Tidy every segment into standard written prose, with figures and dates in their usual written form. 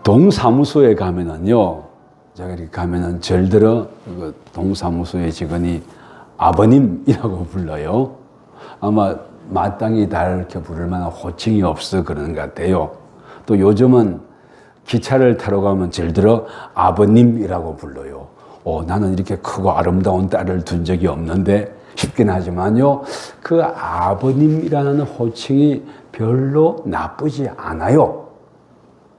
동사무소에 가면은요, 제가 이렇게 가면은 절들어 그 동사무소의 직원이 아버님이라고 불러요. 아마 마땅히 이렇게 부를 만한 호칭이 없어 그러는 것 같아요. 또 요즘은 기차를 타러 가면 절들어 아버님이라고 불러요. 나는 이렇게 크고 아름다운 딸을 둔 적이 없는데 싶긴 하지만요, 그 아버님이라는 호칭이 별로 나쁘지 않아요.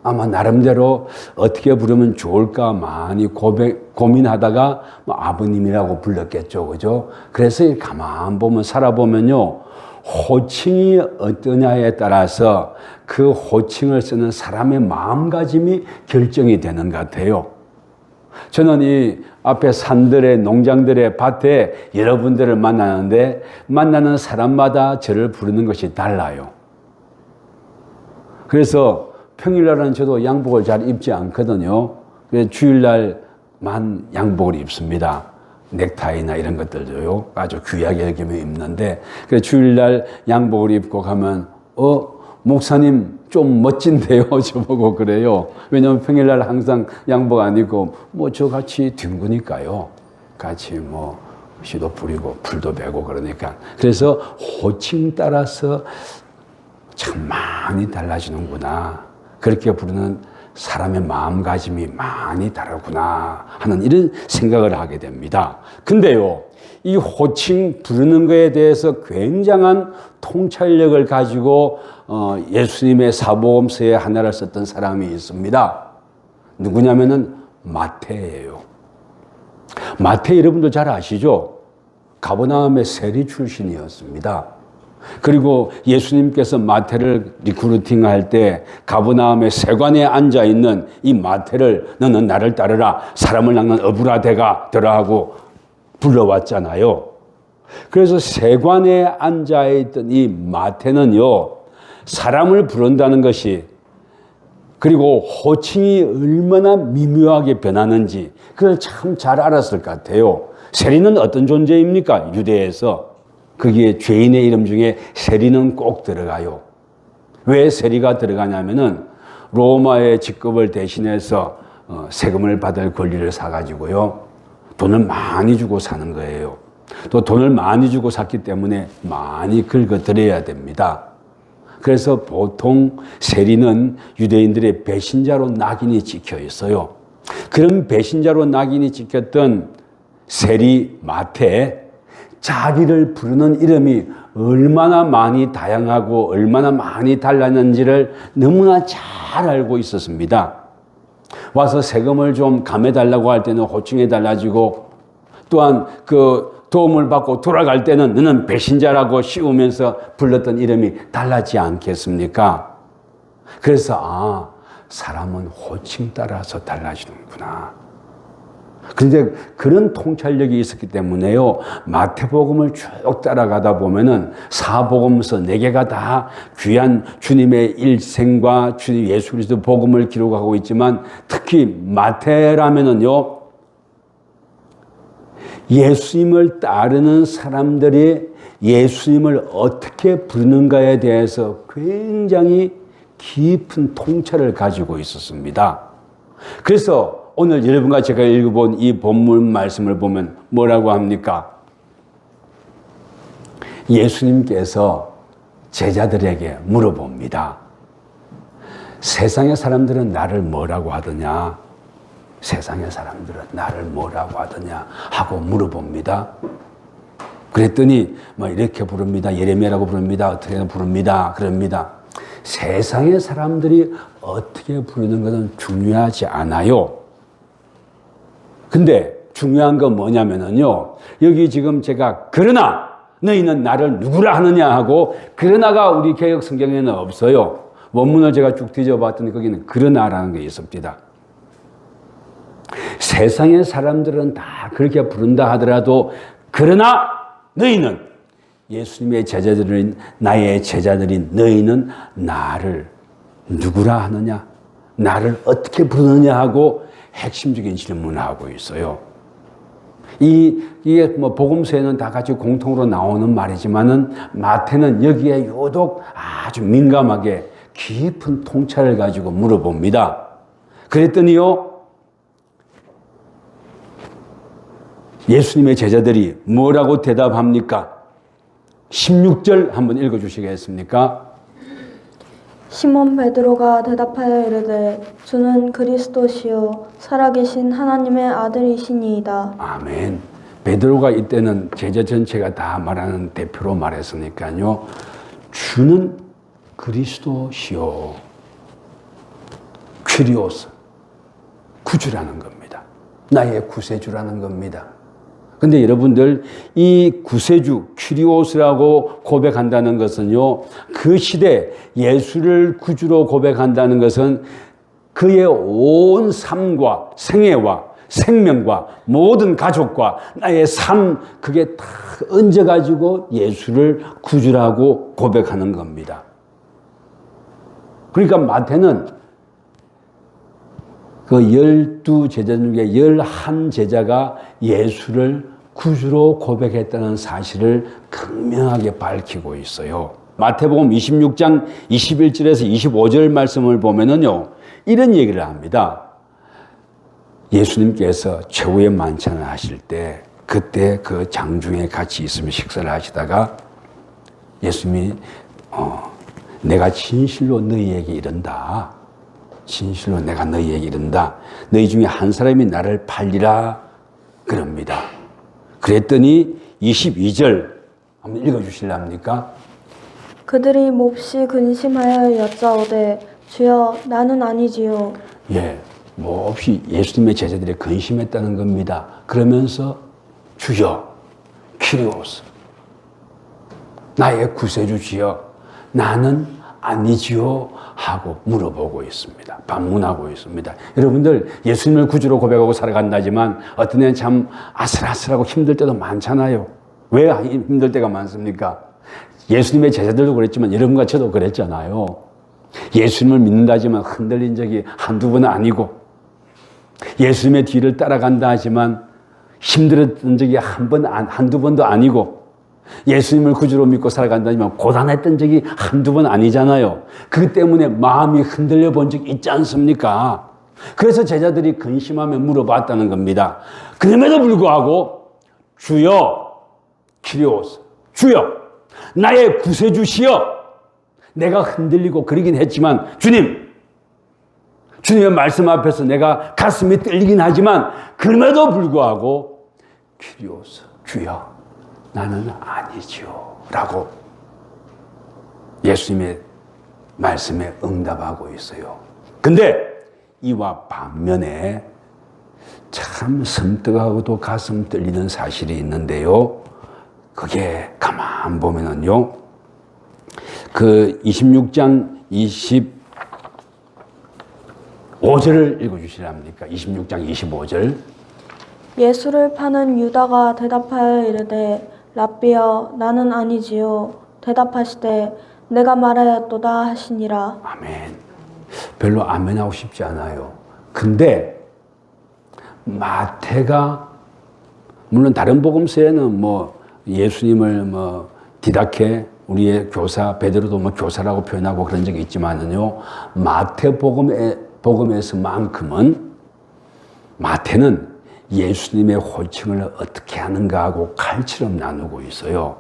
아마 나름대로 어떻게 부르면 좋을까 많이 고민하다가 아버님이라고 불렀겠죠, 그죠? 그래서 가만 보면 살아보면요, 호칭이 어떠냐에 따라서 그 호칭을 쓰는 사람의 마음가짐이 결정이 되는 것 같아요. 저는 이 앞에 산들의 농장들의 밭에 여러분들을 만나는데 만나는 사람마다 저를 부르는 것이 달라요. 그래서 평일날은 저도 양복을 잘 입지 않거든요. 그래서 주일날만 양복을 입습니다. 넥타이나 이런 것들도요, 아주 귀하게 여기면 입는데, 그래서 주일날 양복을 입고 가면, 목사님 좀 멋진데요? 저보고 그래요. 왜냐면 평일날 항상 양복 안 입고, 저같이 뒹구니까요. 같이 씨도 부리고, 불도 배고 그러니까. 그래서 호칭 따라서 참 많이 달라지는구나. 그렇게 부르는 사람의 마음가짐이 많이 다르구나 하는 이런 생각을 하게 됩니다. 근데요, 이 호칭 부르는 것에 대해서 굉장한 통찰력을 가지고 예수님의 사복음서에 하나를 썼던 사람이 있습니다. 누구냐면은 마태예요. 마태 여러분도 잘 아시죠? 가버나움의 세리 출신이었습니다. 그리고 예수님께서 마태를 리크루팅할 때 가버나움의 세관에 앉아있는 이 마태를 너는 나를 따르라, 사람을 낚는 어부라대가 되라 하고 불러왔잖아요. 그래서 세관에 앉아있던 이 마태는요, 사람을 부른다는 것이, 그리고 호칭이 얼마나 미묘하게 변하는지 그걸 참 잘 알았을 것 같아요. 세리는 어떤 존재입니까? 유대에서 거기에 죄인의 이름 중에 세리는 꼭 들어가요. 왜 세리가 들어가냐면은 로마의 직급을 대신해서 세금을 받을 권리를 사가지고요, 돈을 많이 주고 사는 거예요. 또 돈을 많이 주고 샀기 때문에 많이 긁어들여야 됩니다. 그래서 보통 세리는 유대인들의 배신자로 낙인이 찍혀 있어요. 그런 배신자로 낙인이 찍혔던 세리 마태, 자기를 부르는 이름이 얼마나 많이 다양하고 얼마나 많이 달랐는지를 너무나 잘 알고 있었습니다. 와서 세금을 좀 감해달라고 할 때는 호칭이 달라지고, 또한 그 도움을 받고 돌아갈 때는 너는 배신자라고 씌우면서 불렀던 이름이 달라지지 않겠습니까? 그래서 사람은 호칭 따라서 달라지는구나. 그런데 그런 통찰력이 있었기 때문에요, 마태복음을 쭉 따라가다 보면은 사복음서 4개가 다 귀한 주님의 일생과 주님 예수 그리스도 복음을 기록하고 있지만, 특히 마태라면은요, 예수님을 따르는 사람들이 예수님을 어떻게 부르는가에 대해서 굉장히 깊은 통찰을 가지고 있었습니다. 그래서 오늘 여러분과 제가 읽어본 이 본문 말씀을 보면 뭐라고 합니까? 예수님께서 제자들에게 물어봅니다. 세상의 사람들은 나를 뭐라고 하더냐? 세상의 사람들은 나를 뭐라고 하더냐? 하고 물어봅니다. 그랬더니 이렇게 부릅니다. 예레미야라고 부릅니다. 어떻게 부릅니다. 그럽니다. 세상의 사람들이 어떻게 부르는 것은 중요하지 않아요. 근데 중요한 건 뭐냐면요, 여기 지금 제가 그러나 너희는 나를 누구라 하느냐 하고, 그러나가 우리 개역 성경에는 없어요. 원문을 제가 쭉 뒤져봤더니 거기는 그러나라는 게 있습니다. 세상의 사람들은 다 그렇게 부른다 하더라도, 그러나 너희는, 예수님의 제자들인, 나의 제자들인 너희는 나를 누구라 하느냐, 나를 어떻게 부르느냐 하고 핵심적인 질문을 하고 있어요. 이게 복음서에는 다 같이 공통으로 나오는 말이지만은 마태는 여기에 유독 아주 민감하게 깊은 통찰을 가지고 물어봅니다. 그랬더니요, 예수님의 제자들이 뭐라고 대답합니까? 16절 한번 읽어주시겠습니까? 시몬 베드로가 대답하여 이르되 주는 그리스도시요 살아계신 하나님의 아들이시니이다. 아멘. 베드로가 이때는 제자 전체가 다 말하는 대표로 말했으니까요. 주는 그리스도시요. 퀴리오스. 구주라는 겁니다. 나의 구세주라는 겁니다. 근데 여러분들 이 구세주 퀴리오스라고 고백한다는 것은요, 그 시대 예수를 구주로 고백한다는 것은 그의 온 삶과 생애와 생명과 모든 가족과 나의 삶, 그게 다 얹어가지고 예수를 구주라고 고백하는 겁니다. 그러니까 마태는 그 12제자 중에 11제자가 예수를 구주로 고백했다는 사실을 극명하게 밝히고 있어요. 마태복음 26장 21절에서 25절 말씀을 보면은요, 이런 얘기를 합니다. 예수님께서 최후의 만찬을 하실 때, 그때 그 장중에 같이 있으며 식사를 하시다가 예수님이 내가 진실로 너희에게 이른다. 진실로 내가 너희에게 이른다. 너희 중에 한 사람이 나를 팔리라 그럽니다. 그랬더니 22절 한번 읽어주실랍니까? 그들이 몹시 근심하여 여짜오되 주여 나는 아니지요. 예, 몹시 예수님의 제자들이 근심했다는 겁니다. 그러면서 주여 퀴리오스 나의 구세주지요 나는 아니지요 하고 물어보고 있습니다. 반문하고 있습니다. 여러분들 예수님을 구주로 고백하고 살아간다지만 어떤 애는 참 아슬아슬하고 힘들 때도 많잖아요. 왜 힘들 때가 많습니까? 예수님의 제자들도 그랬지만 여러분과 저도 그랬잖아요. 예수님을 믿는다지만 흔들린 적이 한두 번은 아니고 예수님의 뒤를 따라간다 하지만 힘들었던 적이 한두 번도 아니고 예수님을 구주로 믿고 살아간다지만 고단했던 적이 한두 번 아니잖아요. 그 때문에 마음이 흔들려 본 적이 있지 않습니까? 그래서 제자들이 근심하며 물어봤다는 겁니다. 그럼에도 불구하고 주여 퀴리오스 주여 나의 구세주시여 내가 흔들리고 그러긴 했지만 주님의 말씀 앞에서 내가 가슴이 떨리긴 하지만 그럼에도 불구하고 퀴리오스 주여 나는 아니지요 라고 예수님의 말씀에 응답하고 있어요. 근데 이와 반면에 참 섬뜩하고도 가슴 떨리는 사실이 있는데요. 그게 가만 보면은요. 그 26장 25절을 읽어주시랍니까? 26장 25절. 예수를 파는 유다가 대답하여 이르되 랍비여 나는 아니지요. 대답하시되 내가 말하였도다 하시니라. 아멘. 별로 아멘하고 싶지 않아요. 근데 마태가 물론 다른 복음서에는 예수님을 디다케 우리의 교사 베드로도 교사라고 표현하고 그런 적이 있지만은요. 마태복음에서만큼은 마태는 예수님의 호칭을 어떻게 하는가 하고 칼처럼 나누고 있어요.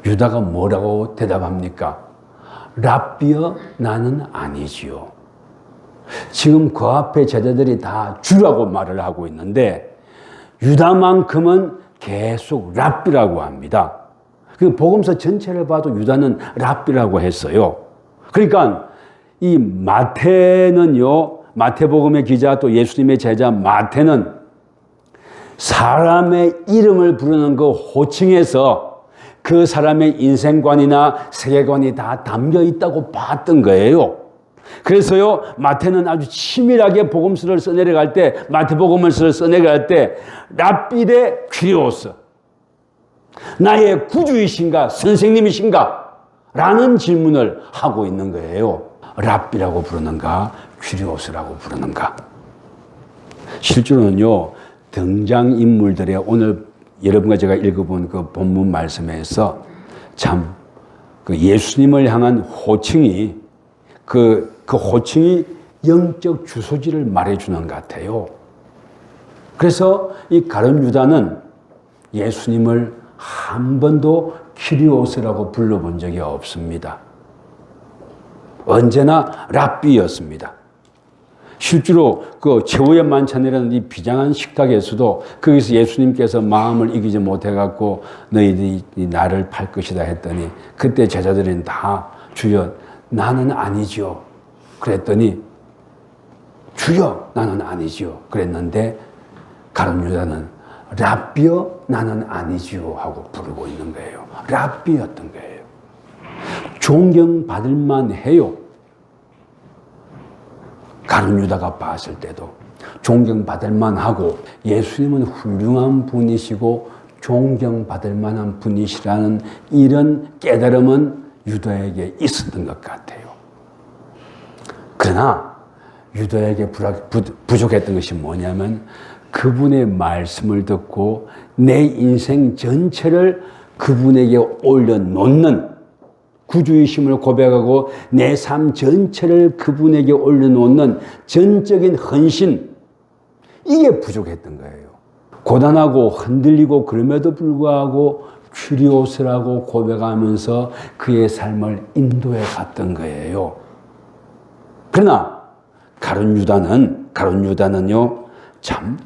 유다가 뭐라고 대답합니까? 랍비여 나는 아니지요. 지금 그 앞에 제자들이 다 주라고 말을 하고 있는데 유다만큼은 계속 랍비라고 합니다. 그 복음서 전체를 봐도 유다는 랍비라고 했어요. 그러니까 이 마태는요. 마태복음의 기자 또 예수님의 제자 마태는 사람의 이름을 부르는 그 호칭에서 그 사람의 인생관이나 세계관이 다 담겨 있다고 봤던 거예요. 그래서요 마태는 아주 치밀하게 복음서를 써내려갈 때 마태복음을 써내려갈 때 랍비 대 퀴리오스 나의 구주이신가 선생님이신가 라는 질문을 하고 있는 거예요. 랍비라고 부르는가 퀴리오스라고 부르는가. 실제로는요 등장인물들의 오늘 여러분과 제가 읽어본 그 본문 말씀에서 참 그 예수님을 향한 호칭이 그 호칭이 영적 주소지를 말해주는 것 같아요. 그래서 이 가룟 유다는 예수님을 한 번도 키리오스라고 불러본 적이 없습니다. 언제나 랍비였습니다. 실제로 그 최후의 만찬이라는 이 비장한 식탁에서도 거기서 예수님께서 마음을 이기지 못해갖고 너희들이 나를 팔 것이다 했더니 그때 제자들은 다 주여 나는 아니지요. 그랬더니 주여 나는 아니지요. 그랬는데 가룟 유다는 랍비여 나는 아니지요 하고 부르고 있는 거예요. 랍비였던 거예요. 존경받을 만해요. 가룟 유다가 봤을 때도 존경받을 만하고 예수님은 훌륭한 분이시고 존경받을 만한 분이시라는 이런 깨달음은 유다에게 있었던 것 같아요. 그러나 유다에게 부족했던 것이 뭐냐면 그분의 말씀을 듣고 내 인생 전체를 그분에게 올려놓는 구주이심을 고백하고 내 삶 전체를 그분에게 올려놓는 전적인 헌신, 이게 부족했던 거예요. 고단하고 흔들리고 그럼에도 불구하고 큐리오스라고 고백하면서 그의 삶을 인도해 갔던 거예요. 그러나 가룟 유다는요, 참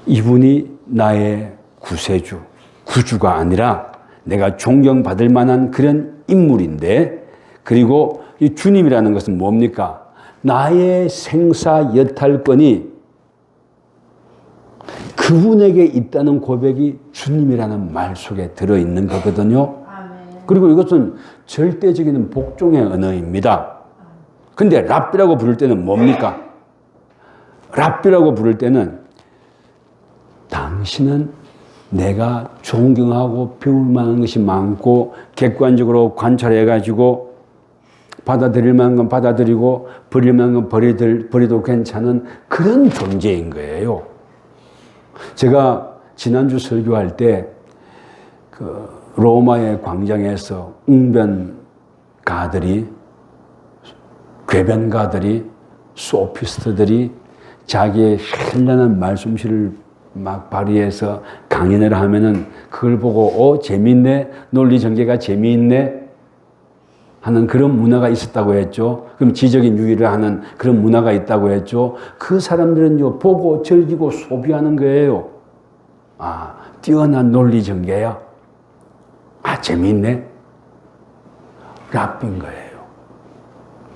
이분이 나의 구세주, 구주가 아니라 내가 존경받을 만한 그런 인물인데, 그리고 이 주님이라는 것은 뭡니까? 나의 생사 여탈권이 그분에게 있다는 고백이 주님이라는 말 속에 들어있는 거거든요. 그리고 이것은 절대적인 복종의 언어입니다. 근데 랍비라고 부를 때는 뭡니까? 랍비라고 부를 때는 당신은 내가 존경하고 배울 만한 것이 많고 객관적으로 관찰해가지고 받아들일 만한 건 받아들이고 버릴 만한 건 버려도 괜찮은 그런 존재인 거예요. 제가 지난주 설교할 때 그 로마의 광장에서 웅변가들이, 궤변가들이, 소피스트들이 자기의 현란한 말솜씨를 막 발휘해서 강연을 하면은 그걸 보고 재미있네, 논리 전개가 재미있네 하는 그런 문화가 있었다고 했죠. 그럼 지적인 유의를 하는 그런 문화가 있다고 했죠. 그 사람들은요, 보고 즐기고 소비하는 거예요. 아, 뛰어난 논리 전개야. 아, 재미있네. 랍비인 거예요.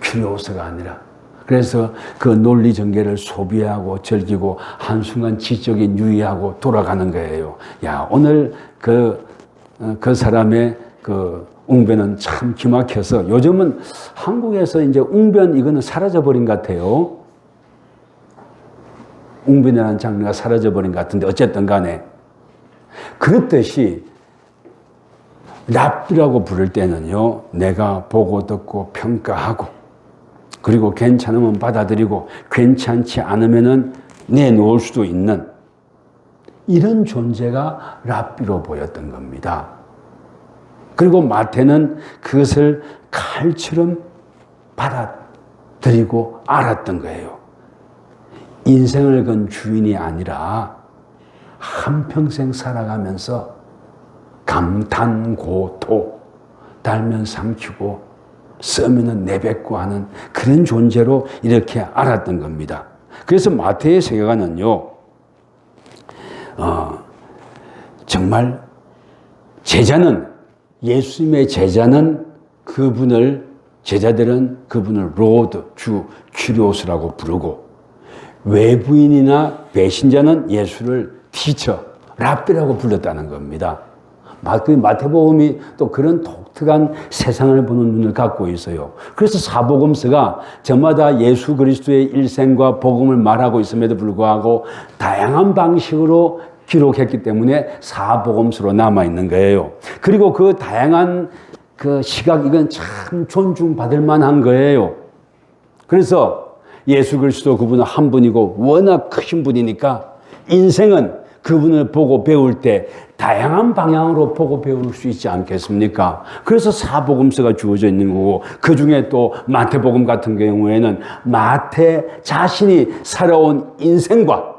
큐리오스가 아니라. 그래서 그 논리 전개를 소비하고 즐기고 한순간 지적인 유의하고 돌아가는 거예요. 야, 오늘 그 사람의 그 웅변은 참 기막혀서 요즘은 한국에서 이제 웅변 이거는 사라져버린 것 같아요. 웅변이라는 장르가 사라져버린 것 같은데 어쨌든 간에 그렇듯이 랍비라고 부를 때는요, 내가 보고 듣고 평가하고 그리고 괜찮으면 받아들이고 괜찮지 않으면은 내놓을 수도 있는 이런 존재가 랍비로 보였던 겁니다. 그리고 마태는 그것을 칼처럼 받아들이고 알았던 거예요. 인생을 건 주인이 아니라 한평생 살아가면서 감탄고토, 달면 삼키고 쓰면은 내뱉고 하는 그런 존재로 이렇게 알았던 겁니다. 그래서 마태의 세계관은요, 정말 예수님의 제자는 제자들은 그분을 로드, 주, 큐리오스라고 부르고, 외부인이나 배신자는 예수를 티처, 랍비라고 불렀다는 겁니다. 마태복음이 또 그런 독특한 세상을 보는 눈을 갖고 있어요. 그래서 사복음서가 저마다 예수 그리스도의 일생과 복음을 말하고 있음에도 불구하고 다양한 방식으로 기록했기 때문에 사복음서로 남아있는 거예요. 그리고 그 다양한 그 시각, 이건 참 존중받을 만한 거예요. 그래서 예수 그리스도 그분은 한 분이고 워낙 크신 분이니까 인생은 그분을 보고 배울 때 다양한 방향으로 보고 배울 수 있지 않겠습니까? 그래서 사복음서가 주어져 있는 거고, 그 중에 또 마태복음 같은 경우에는 마태 자신이 살아온 인생과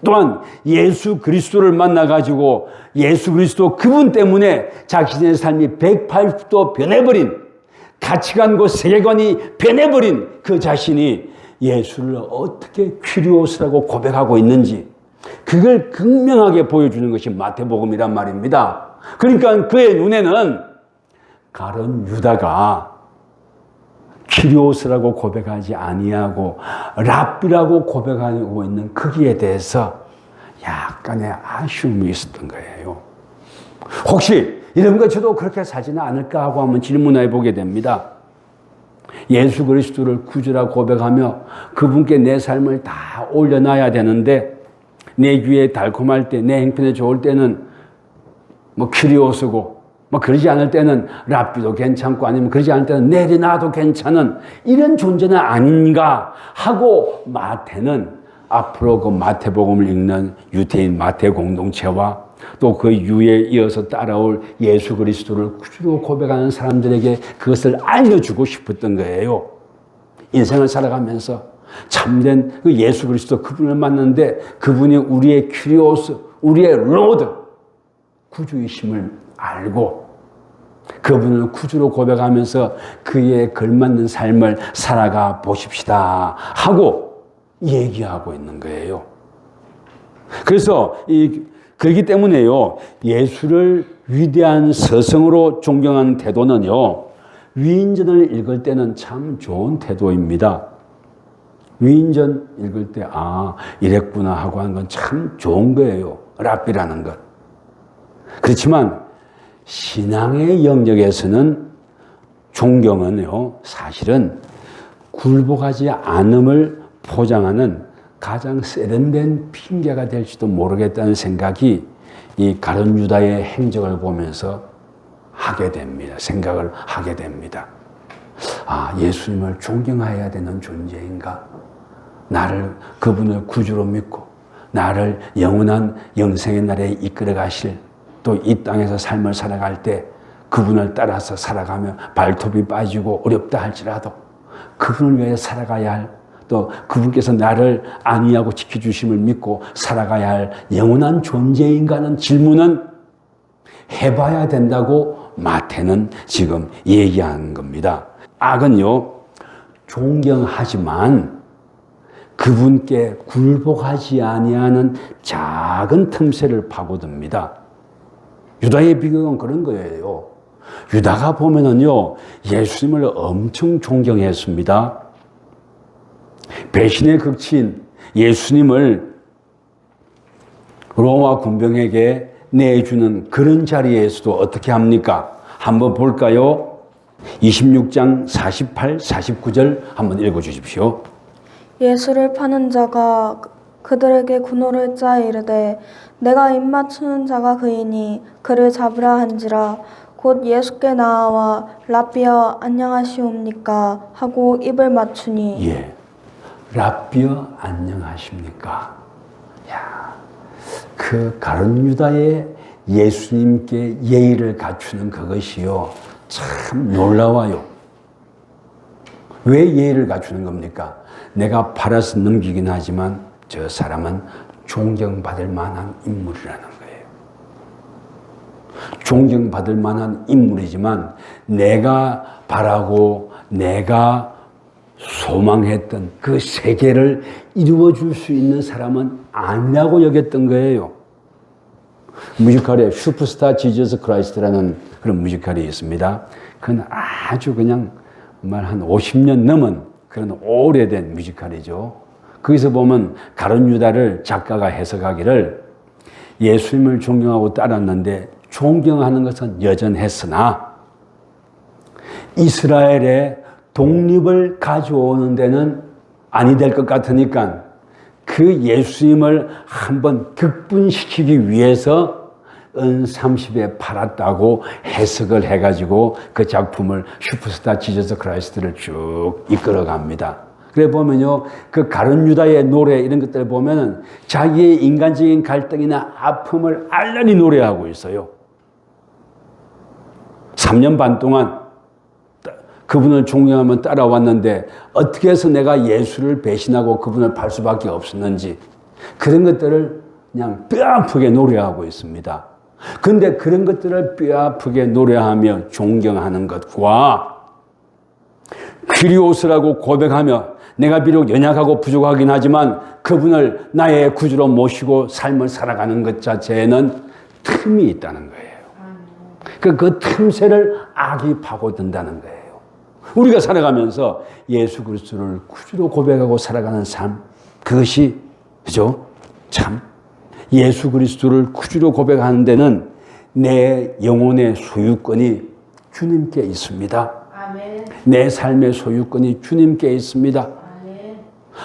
또한 예수 그리스도를 만나가지고 예수 그리스도 그분 때문에 자신의 삶이 180도 변해버린, 가치관과 세계관이 변해버린 그 자신이 예수를 어떻게 큐리오스라고 고백하고 있는지, 그걸 극명하게 보여주는 것이 마태복음이란 말입니다. 그러니까 그의 눈에는 가룟 유다가 큐리오스라고 고백하지 아니하고 랍비라고 고백하고 있는 거기에 대해서 약간의 아쉬움이 있었던 거예요. 혹시 이런 거 저도 그렇게 살지는 않을까 하고 한번 질문해 보게 됩니다. 예수 그리스도를 구주라 고백하며 그분께 내 삶을 다 올려놔야 되는데, 내 귀에 달콤할 때, 내 행편에 좋을 때는 큐리오스고, 그러지 않을 때는 랍비도 괜찮고, 아니면 그러지 않을 때는 내리나도 괜찮은 이런 존재는 아닌가 하고, 마태는 앞으로 그 마태복음을 읽는 유대인 마태 공동체와 또 그 유에 이어서 따라올 예수 그리스도를 구주로 고백하는 사람들에게 그것을 알려주고 싶었던 거예요. 인생을 살아가면서 참된 그 예수 그리스도 그분을 만났는데, 그분이 우리의 큐리오스, 우리의 로드, 구주이심을 알고 그분을 구주로 고백하면서 그에 걸맞는 삶을 살아가 보십시다 하고 얘기하고 있는 거예요. 그래서 그렇기 때문에요, 예수를 위대한 서성으로 존경하는 태도는요, 위인전을 읽을 때는 참 좋은 태도입니다. 위인전 읽을 때 이랬구나 하고 하는 건 참 좋은 거예요. 랍비라는 것. 그렇지만 신앙의 영역에서는 존경은요, 사실은 굴복하지 않음을 포장하는 가장 세련된 핑계가 될지도 모르겠다는 생각이 이 가룟 유다의 행적을 보면서 하게 됩니다. 생각을 하게 됩니다. 예수님을 존경해야 되는 존재인가? 그분을 구주로 믿고 나를 영원한 영생의 날에 이끌어 가실, 또 이 땅에서 삶을 살아갈 때 그분을 따라서 살아가며 발톱이 빠지고 어렵다 할지라도 그분을 위해 살아가야 할, 또 그분께서 나를 안위하고 지켜주심을 믿고 살아가야 할 영원한 존재인가는 질문은 해봐야 된다고 마태는 지금 얘기하는 겁니다. 악은요, 존경하지만 그분께 굴복하지 아니하는 작은 틈새를 파고듭니다. 유다의 비극은 그런 거예요. 유다가 보면은요, 예수님을 엄청 존경했습니다. 배신의 극치인 예수님을 로마 군병에게 내주는 그런 자리에서도 어떻게 합니까? 한번 볼까요? 26장 48, 49절 한번 읽어주십시오. 예수를 파는 자가 그들에게 군호를 짜 이르되 내가 입맞추는 자가 그이니 그를 잡으라 한지라. 곧 예수께 나아와 랍비여 안녕하시옵니까 하고 입을 맞추니. 랍비여 안녕하십니까. 그 가룟 유다의 예수님께 예의를 갖추는 그것이요, 참 놀라워요. 왜 예의를 갖추는 겁니까? 내가 팔아서 넘기긴 하지만 저 사람은 존경받을 만한 인물이라는 거예요. 존경받을 만한 인물이지만 내가 바라고 내가 소망했던 그 세계를 이루어줄 수 있는 사람은 아니라고 여겼던 거예요. 뮤지컬에 슈퍼스타 지저스 크라이스트라는 그런 뮤지컬이 있습니다. 그건 아주 그냥 한 50년 넘은 그런 오래된 뮤지컬이죠. 거기서 보면 가룟 유다를 작가가 해석하기를 예수님을 존경하고 따랐는데 존경하는 것은 여전했으나 이스라엘의 독립을 가져오는 데는 아니 될 것 같으니까 그 예수님을 한번 극분시키기 위해서 은 30에 팔았다고 해석을 해가지고 그 작품을 슈퍼스타 지저스 크라이스트를 쭉 이끌어 갑니다. 그래 보면요, 그 가룟 유다의 노래 이런 것들을 보면은 자기의 인간적인 갈등이나 아픔을 알라니 노래하고 있어요. 3년 반 동안 그분을 존경하며 따라왔는데 어떻게 해서 내가 예수를 배신하고 그분을 팔 수밖에 없었는지 그런 것들을 그냥 뼈아프게 노래하고 있습니다. 그런데 그런 것들을 뼈아프게 노래하며 존경하는 것과 퀴리오스라고 고백하며 내가 비록 연약하고 부족하긴 하지만 그분을 나의 구주로 모시고 삶을 살아가는 것 자체에는 틈이 있다는 거예요. 그 틈새를 악이 파고든다는 거예요. 우리가 살아가면서 예수 그리스도를 구주로 고백하고 살아가는 삶, 그것이 그죠? 참 예수 그리스도를 구주로 고백하는 데는 내 영혼의 소유권이 주님께 있습니다. 아멘. 내 삶의 소유권이 주님께 있습니다. 아멘.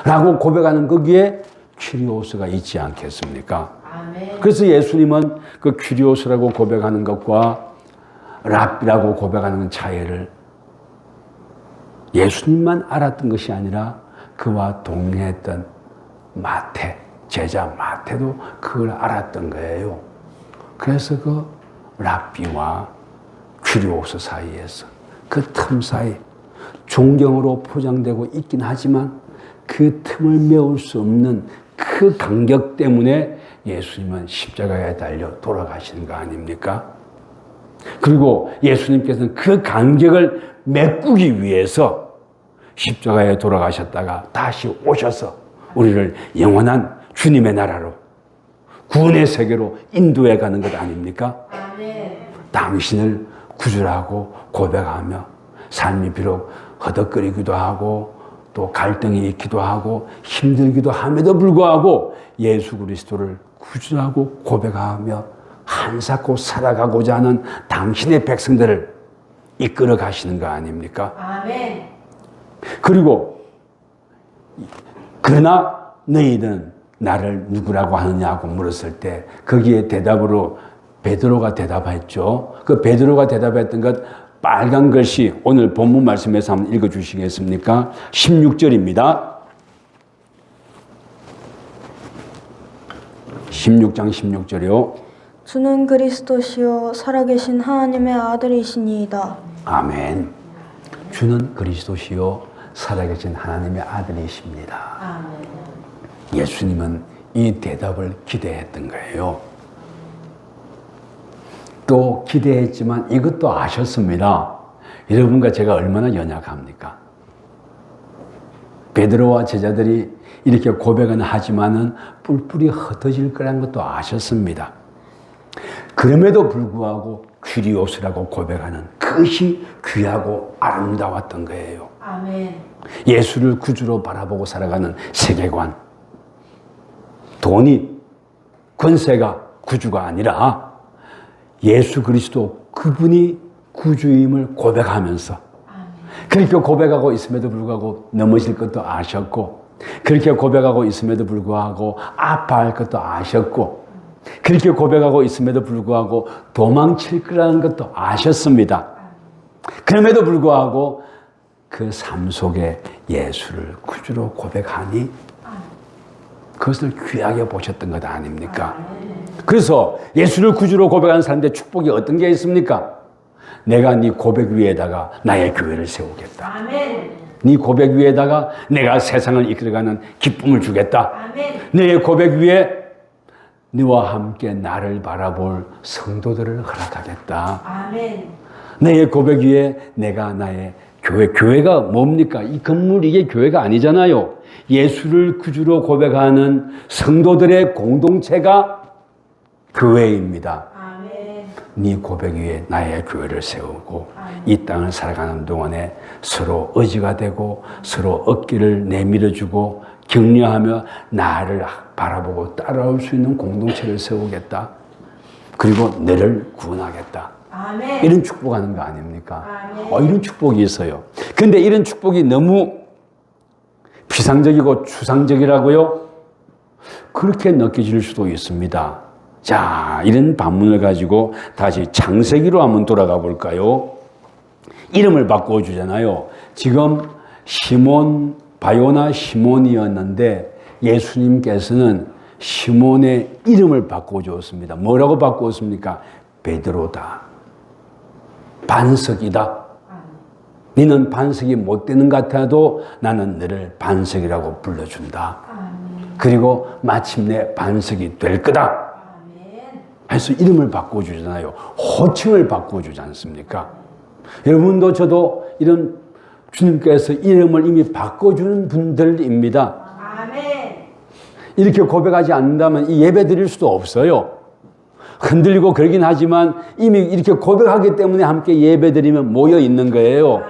라고 고백하는 거기에 퀴리오스가 있지 않겠습니까? 아멘. 그래서 예수님은 그 퀴리오스라고 고백하는 것과 랍비라고 고백하는 차이를 예수님만 알았던 것이 아니라 그와 동행했던 마태, 제자 마태도 그걸 알았던 거예요. 그래서 그 랍비와 퀴리오스 사이에서 그 틈 사이 존경으로 포장되고 있긴 하지만 그 틈을 메울 수 없는 그 간격 때문에 예수님은 십자가에 달려 돌아가시는 거 아닙니까? 그리고 예수님께서는 그 간격을 메꾸기 위해서 십자가에 돌아가셨다가 다시 오셔서 우리를 영원한 주님의 나라로 구원의 세계로 인도해 가는 것 아닙니까? 아멘. 당신을 구주라고 고백하며 삶이 비록 허덕거리기도 하고 또 갈등이 있기도 하고 힘들기도 함에도 불구하고 예수 그리스도를 구주라고 고백하며 한사코 살아가고자 하는 당신의 백성들을 이끌어 가시는 거 아닙니까? 아멘. 그리고 그러나 너희는 나를 누구라고 하느냐고 물었을 때 거기에 대답으로 베드로가 대답했죠. 그 베드로가 대답했던 것 빨간 글씨 오늘 본문 말씀에서 한번 읽어주시겠습니까? 16절입니다. 16장 16절이요. 주는 그리스도시요 살아계신 하나님의 아들이시니이다. 아멘. 주는 그리스도시요 살아계신 하나님의 아들이십니다. 아멘. 예수님은 이 대답을 기대했던 거예요. 또 기대했지만 이것도 아셨습니다. 여러분과 제가 얼마나 연약합니까? 베드로와 제자들이 이렇게 고백은 하지만은 뿔뿔이 흩어질 거라는 것도 아셨습니다. 그럼에도 불구하고 퀴리오스라고 고백하는 그것이 귀하고 아름다웠던 거예요. 아멘. 예수를 구주로 바라보고 살아가는 세계관. 돈이, 권세가 구주가 아니라 예수 그리스도 그분이 구주임을 고백하면서 그렇게 고백하고 있음에도 불구하고 넘어질 것도 아셨고 그렇게 고백하고 있음에도 불구하고 아파할 것도 아셨고 그렇게 고백하고 있음에도 불구하고 도망칠 거라는 것도 아셨습니다. 그럼에도 불구하고 그 삶 속에 예수를 구주로 고백하니 그것을 귀하게 보셨던 것 아닙니까? 그래서 예수를 구주로 고백하는 사람들의 축복이 어떤 게 있습니까? 내가 네 고백 위에다가 나의 교회를 세우겠다. 아멘. 네 고백 위에다가 내가 세상을 이끌어가는 기쁨을 주겠다. 아멘. 내 고백 위에 너와 함께 나를 바라볼 성도들을 허락하겠다. 아멘. 내 고백 위에 내가 나의 교회가 뭡니까? 이 건물 이게 교회가 아니잖아요. 예수를 구주로 고백하는 성도들의 공동체가 교회입니다. 아멘. 네 고백 위에 나의 교회를 세우고 이 땅을 살아가는 동안에 서로 의지가 되고 서로 어깨를 내밀어주고 격려하며 나를 바라보고 따라올 수 있는 공동체를 세우겠다. 그리고 너를 구원하겠다. 아멘. 이런 축복하는 거 아닙니까? 아멘. 이런 축복이 있어요. 근데 이런 축복이 너무 비상적이고 추상적이라고요? 그렇게 느껴질 수도 있습니다. 자, 이런 반문을 가지고 다시 창세기로 한번 돌아가 볼까요? 이름을 바꿔주잖아요. 지금 시몬 바요나 시몬이었는데 예수님께서는 시몬의 이름을 바꿔주었습니다. 뭐라고 바꾸었습니까? 베드로다. 반석이다. 너는 반석이 못 되는 것 같아도 나는 너를 반석이라고 불러준다. 그리고 마침내 반석이 될 거다. 해서 이름을 바꿔주잖아요. 호칭을 바꿔주지 않습니까? 여러분도 저도 이런 주님께서 이름을 이미 바꿔주는 분들입니다. 이렇게 고백하지 않는다면 이 예배 드릴 수도 없어요. 흔들리고 그러긴 하지만 이미 이렇게 고백하기 때문에 함께 예배 드리면 모여 있는 거예요.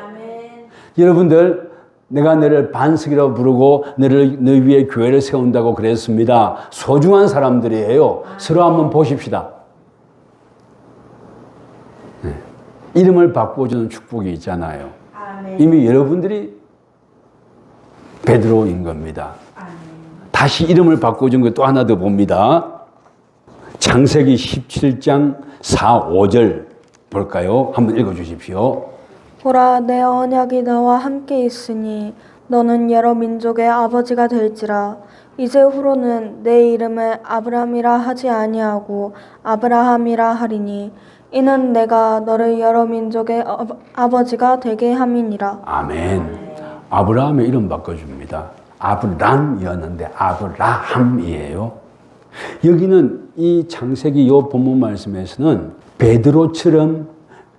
여러분들, 내가 너를 반석이라고 부르고 너 위에 교회를 세운다고 그랬습니다. 소중한 사람들이에요. 서로 한번 보십시다. 네. 이름을 바꿔주는 축복이 있잖아요. 이미 여러분들이 베드로인 겁니다. 다시 이름을 바꿔준 거 또 하나 더 봅니다. 창세기 17장 4, 5절 볼까요? 한번 읽어주십시오. 보라, 내 언약이 너와 함께 있으니 너는 여러 민족의 아버지가 될지라. 이제 후로는 내 이름을 아브람이라 하지 아니하고 아브라함이라 하리니 이는 내가 너를 여러 민족의 아버지가 되게 함이니라. 아멘. 아브라함의 이름 바꿔줍니다. 아브람이었는데 아브라함이에요. 여기는 이 창세기 요 본문 말씀에서는 베드로처럼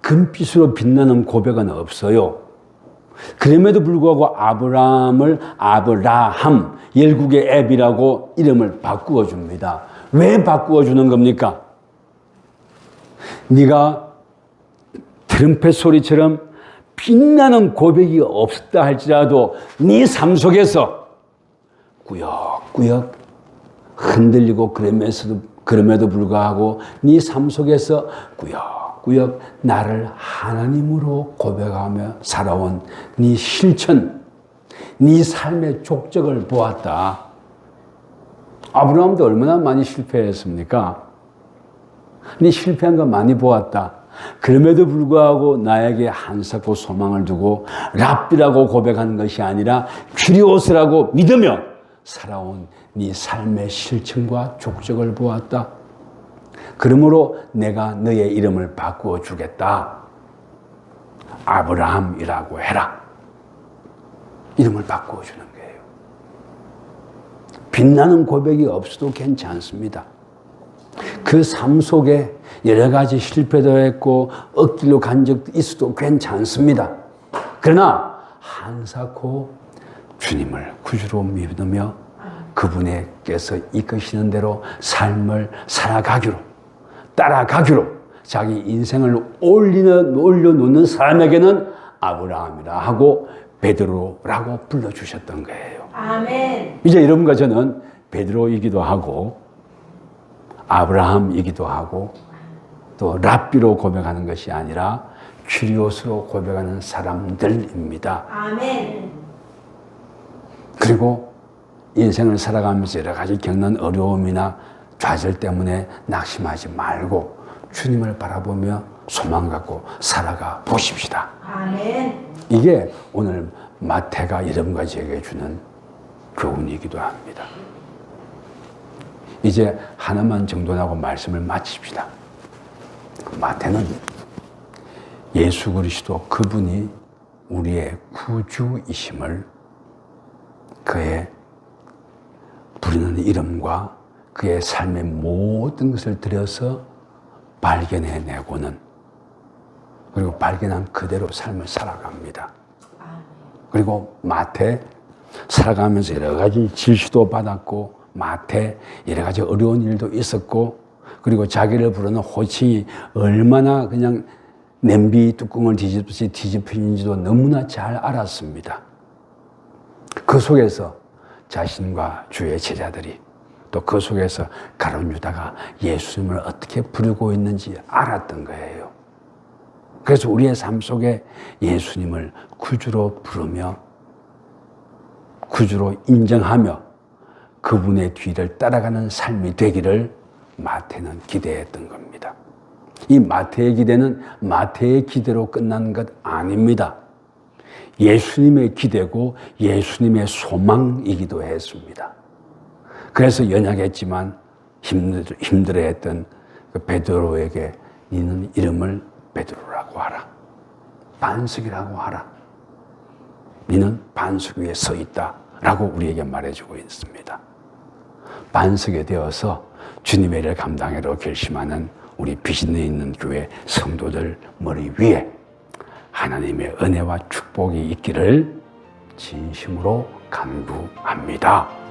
금빛으로 빛나는 고백은 없어요. 그럼에도 불구하고 아브라함을 아브라함, 열국의 앱이라고 이름을 바꾸어 줍니다. 왜 바꾸어 주는 겁니까? 네가 트럼펫 소리처럼 빛나는 고백이 없었다 할지라도 네 삶 속에서 꾸역꾸역 흔들리고 그럼에도 불구하고 네 삶 속에서 꾸역꾸역 나를 하나님으로 고백하며 살아온 네 실천, 네 삶의 족적을 보았다. 아브라함도 얼마나 많이 실패했습니까? 네 실패한 거 많이 보았다. 그럼에도 불구하고 나에게 한사코 소망을 두고 랍비라고 고백하는 것이 아니라 큐리오스라고 믿으며 살아온 네 삶의 실천과 족적을 보았다. 그러므로 내가 너의 이름을 바꾸어 주겠다. 아브라함이라고 해라. 이름을 바꾸어 주는 거예요. 빛나는 고백이 없어도 괜찮습니다. 그 삶 속에 여러 가지 실패도 했고 억지로 간 적도 있어도 괜찮습니다. 그러나 한사코 주님을 구주로 믿으며 그분께서 이끄시는 대로 삶을 살아가기로, 따라가기로 자기 인생을 올려놓는 사람에게는 아브라함이라 하고 베드로라고 불러주셨던 거예요. 아멘. 이제 여러분과 저는 베드로이기도 하고 아브라함이기도 하고 또 랍비로 고백하는 것이 아니라 큐리오스로 고백하는 사람들입니다. 아멘. 그리고 인생을 살아가면서 여러 가지 겪는 어려움이나 좌절 때문에 낙심하지 말고 주님을 바라보며 소망 갖고 살아가 보십시다. 아멘. 이게 오늘 마태가 여러분과 저에게 주는 교훈이기도 합니다. 이제 하나만 정돈하고 말씀을 마칩시다. 마태는 예수 그리스도 그분이 우리의 구주이심을 그의 부르는 이름과 그의 삶의 모든 것을 들여서 발견해내고는 그리고 발견한 그대로 삶을 살아갑니다. 그리고 마태 살아가면서 여러 가지 질시도 받았고 마태 여러 가지 어려운 일도 있었고 그리고 자기를 부르는 호칭이 얼마나 그냥 냄비 뚜껑을 뒤집듯이 뒤집히는지도 너무나 잘 알았습니다. 그 속에서 자신과 주의 제자들이 또 그 속에서 가룟 유다가 예수님을 어떻게 부르고 있는지 알았던 거예요. 그래서 우리의 삶 속에 예수님을 구주로 부르며 구주로 인정하며 그분의 뒤를 따라가는 삶이 되기를 마태는 기대했던 겁니다. 이 마태의 기대는 마태의 기대로 끝난 것 아닙니다. 예수님의 기대고 예수님의 소망이기도 했습니다. 그래서 연약했지만 힘들어했던 그 베드로에게 너는 이름을 베드로라고 하라. 반석이라고 하라. 너는 반석 위에 서 있다. 라고 우리에게 말해주고 있습니다. 반석에 되어서 주님의 일을 감당하려 결심하는 우리 비전에 있는 교회 성도들 머리 위에 하나님의 은혜와 축복이 있기를 진심으로 간구합니다.